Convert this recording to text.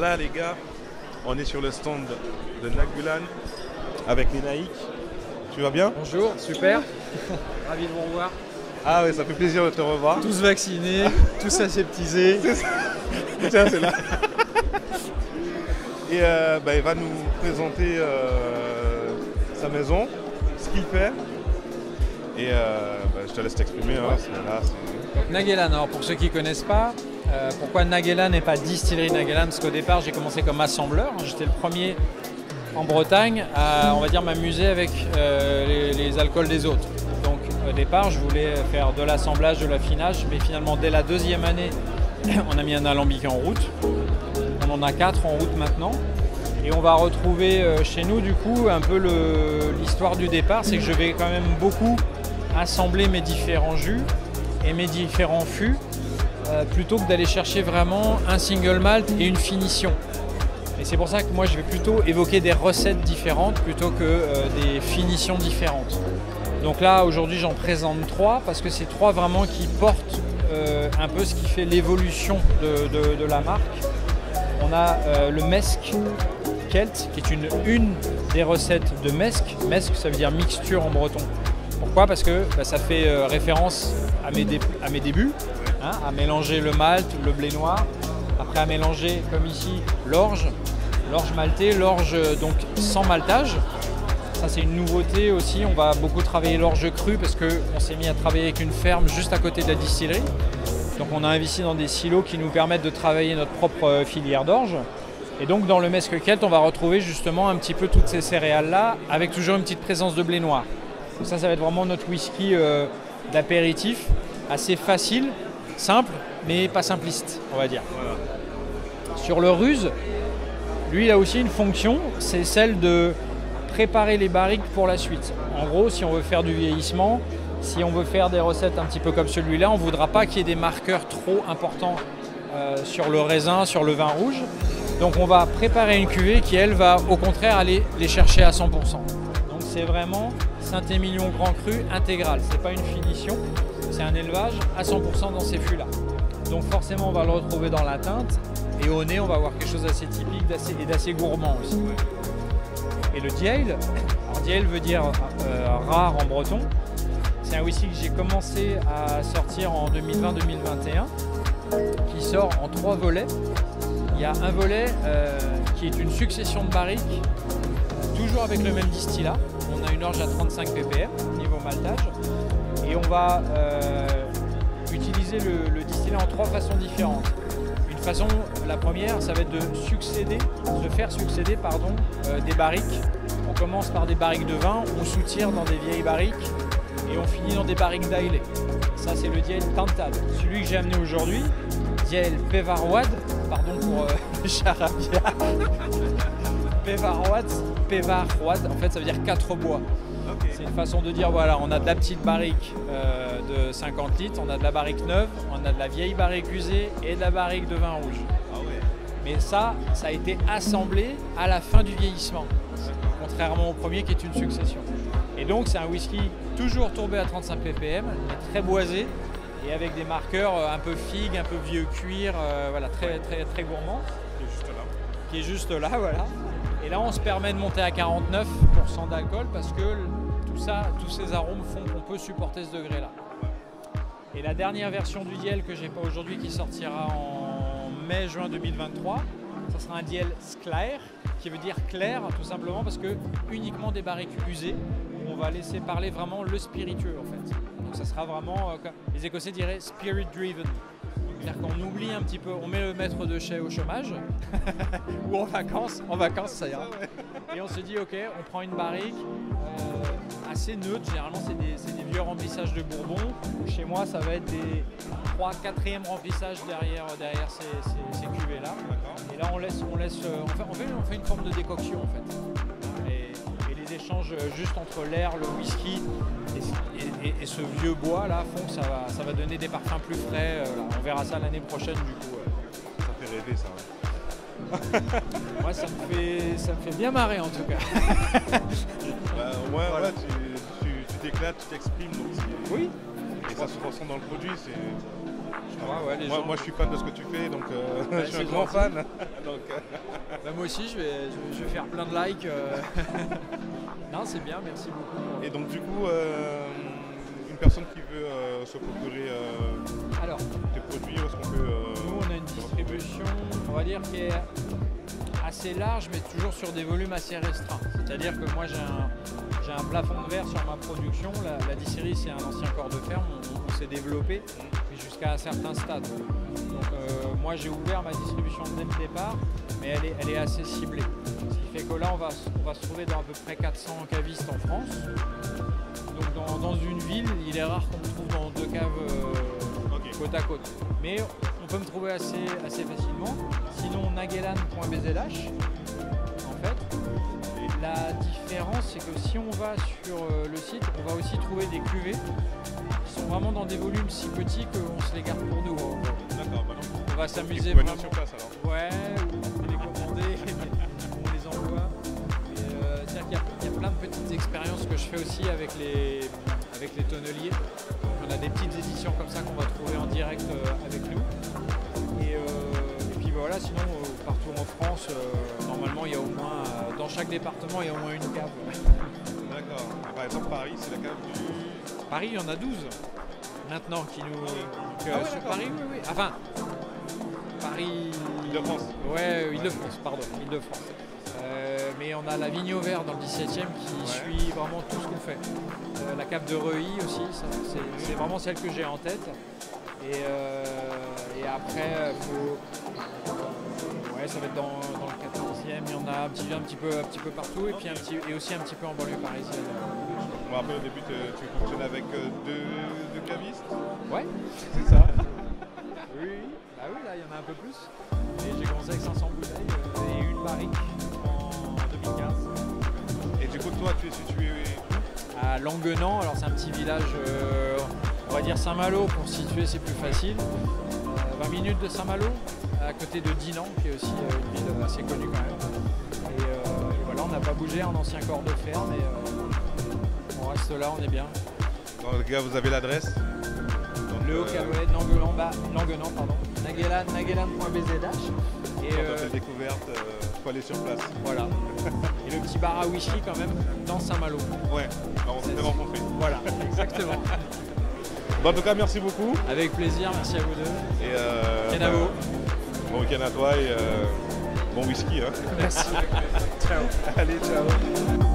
là, les gars, on est sur le stand de Nagulan avec les Naïcs. Tu vas bien? Bonjour, super. Ravi de vous revoir. Ah oui, ça fait plaisir de te revoir. Tous vaccinés, tous aseptisés. Tiens, c'est là. Et il va nous présenter sa maison, ce qu'il fait. Et je te laisse t'exprimer. Hein, Donc Naguelan, alors pour ceux qui ne connaissent pas, pourquoi Naguelan et pas distillerie Naguelan? Parce qu'au départ, j'ai commencé comme assembleur. J'étais le premier en Bretagne à, on va dire, m'amuser avec les alcools des autres. Donc au départ, je voulais faire de l'assemblage, de l'affinage, mais finalement, dès la deuxième année, on a mis un alambic en route. On en a 4 en route maintenant. Et on va retrouver chez nous, du coup, un peu l'histoire du départ. C'est que je vais quand même beaucoup assembler mes différents jus et mes différents fûts plutôt que d'aller chercher vraiment un single malt et une finition. Et c'est pour ça que moi, je vais plutôt évoquer des recettes différentes plutôt que des finitions différentes. Donc là, aujourd'hui, j'en présente 3 parce que c'est 3 vraiment qui portent un peu ce qui fait l'évolution de la marque. On a le Mesque Celt, qui est une des recettes de Mesque. Mesque, ça veut dire mixture en breton. Pourquoi? Parce que ça fait référence à mes débuts, hein, à mélanger le malt, le blé noir, après à mélanger, comme ici, l'orge maltée, l'orge donc sans maltage. Ça, c'est une nouveauté aussi. On va beaucoup travailler l'orge crue parce qu'on s'est mis à travailler avec une ferme juste à côté de la distillerie. Donc on a investi dans des silos qui nous permettent de travailler notre propre filière d'orge. Et donc dans le Mesque Celt, on va retrouver justement un petit peu toutes ces céréales-là avec toujours une petite présence de blé noir. Donc ça va être vraiment notre whisky d'apéritif, assez facile, simple, mais pas simpliste, on va dire. Voilà. Sur le ruse, lui, il a aussi une fonction, c'est celle de préparer les barriques pour la suite. En gros, si on veut faire du vieillissement, si on veut faire des recettes un petit peu comme celui-là, on ne voudra pas qu'il y ait des marqueurs trop importants sur le raisin, sur le vin rouge. Donc on va préparer une cuvée qui, elle, va au contraire aller les chercher à 100%. Donc c'est vraiment Saint-Émilion Grand Cru intégral. Ce n'est pas une finition, c'est un élevage à 100% dans ces fûts-là. Donc forcément, on va le retrouver dans la teinte. Et au nez, on va avoir quelque chose d'assez typique et d'assez gourmand aussi. Et le Diehl, alors Diehl veut dire rare en breton. C'est un whisky que j'ai commencé à sortir en 2020-2021, qui sort en 3 volets. Il y a un volet qui est une succession de barriques, toujours avec le même distillat. On a une orge à 35 ppm niveau maltage. Et on va utiliser le distillat en 3 façons différentes. Une façon, la première, ça va être de faire succéder des barriques. On commence par des barriques de vin, on soutire dans des vieilles barriques et on finit dans des barriques d'Ailey. Ça, c'est le Diehl Tantad. Celui que j'ai amené aujourd'hui, Diehl Pevarwad, pardon pour le charabia. Pevarwad, en fait, ça veut dire 4 bois. Okay. C'est une façon de dire, voilà, on a de la petite barrique de 50 litres, on a de la barrique neuve, on a de la vieille barrique usée et de la barrique de vin rouge. Ah ouais. Mais ça a été assemblé à la fin du vieillissement, contrairement au premier qui est une succession. Et donc c'est un whisky toujours tourbé à 35 ppm, mais très boisé et avec des marqueurs un peu figue, un peu vieux cuir, voilà, très gourmand. Qui est juste là, voilà. Et là, on se permet de monter à 49% d'alcool parce que tous ces arômes font qu'on peut supporter ce degré-là. Et la dernière version du Diehl que j'ai pas aujourd'hui, qui sortira en mai-juin 2023, ça sera un Diehl Sklar, qui veut dire clair, tout simplement parce que uniquement des barriques usées, où on va laisser parler vraiment le spiritueux en fait. Donc ça sera vraiment, les Écossais diraient spirit driven. C'est-à-dire qu'on oublie un petit peu, on met le maître de chai au chômage ou en vacances ça ira. Et on se dit ok, on prend une barrique assez neutre, généralement c'est des vieux remplissages de Bourbon. Chez moi ça va être des 3-4e remplissages derrière ces cuvées là. Et là on fait une forme de décoction en fait. Et les échanges juste entre l'air, le whisky et ce vieux bois là font que ça va donner des parfums plus frais. On verra ça l'année prochaine du coup. Ça fait rêver ça. Ouais. Moi ça me fait bien marrer en tout cas. Voilà. Tu t'éclates, tu t'exprimes. Donc oui. Et ça se ressent dans le produit. C'est ouais, les gens. Moi, je suis fan de ce que tu fais, donc je suis un grand gentil. fan. Donc, Bah, moi aussi, je vais faire plein de likes. Non, c'est bien, merci beaucoup. et donc, du coup, une personne qui veut se procurer Alors, tes produits, où est-ce qu'on peut. nous, on a une distribution, on va dire, qui est assez large, mais toujours sur des volumes assez restreints. C'est-à-dire que moi, j'ai un plafond de verre sur ma production. La distillerie, c'est un ancien corps de ferme. On s'est développé mais jusqu'à un certain stade. Donc, moi, j'ai ouvert ma distribution dès le départ, mais elle est assez ciblée. Ce qui fait que là, on va se trouver dans à peu près 400 cavistes en France. Donc, dans une ville, il est rare qu'on me trouve dans 2 caves côte à côte. Mais on peut me trouver assez facilement. Sinon, nagelan.bzh, en fait. La différence, c'est que si on va sur le site, on va aussi trouver des cuvées qui sont vraiment dans des volumes si petits qu'on se les garde pour nous. D'accord, bah, On va s'amuser vous pouvez vraiment. venir sur place alors. Ouais, ou on peut les commander, on les envoie. C'est-à-dire qu'il y a plein de petites expériences que je fais aussi avec les tonneliers. On a des petites éditions comme ça qu'on va trouver en direct avec nous. Et puis voilà, sinon partout en France, normalement il y a au moins, dans chaque département il y a au moins une cave. D'accord. Par exemple, Paris, c'est la cave du. Paris, il y en a 12 maintenant qui nous. Ah ouais, sur d'accord. Paris, oui. Enfin, Paris. Île-de-France. Ouais, Île-de-France, pardon, Île-de-France. Mais on a la Vigne au Vert dans le 17e qui suit vraiment tout ce qu'on fait. La cave de Reuilly aussi, c'est vraiment celle que j'ai en tête. Et après, ça va être dans le 14e, il y en a un petit peu partout et, puis et aussi un petit peu en banlieue parisienne. Bon, après, au début, tu fonctionnes avec deux cavistes. Ouais, C'est ça. oui. Bah oui, là il y en a un peu plus. Et j'ai commencé avec 500 bouteilles et une barrique en 2015. Et du coup, toi, tu es situé. À Languenan, alors c'est un petit village, on va dire Saint-Malo, pour se situer c'est plus facile. 20 minutes de Saint-Malo, à côté de Dinan, qui est aussi une ville assez connue quand même. Et voilà, on n'a pas bougé, un ancien corps de ferme, et on reste là, on est bien. Bon, les gars, vous avez l'adresse. Le Haut-Calouet, Languenan, pardon, nagelan.bzh. Et Quand on fait découverte, faut aller sur place. voilà. Et le petit bar à whisky quand même, dans Saint-Malo. Ouais, alors on s'est rencontrés. Voilà, exactement. Bon, en tout cas, merci beaucoup. Avec plaisir, merci à vous deux. Et Kenavo. Bon week-end à toi et bon whisky. Hein. Merci. Ciao. Allez, ciao.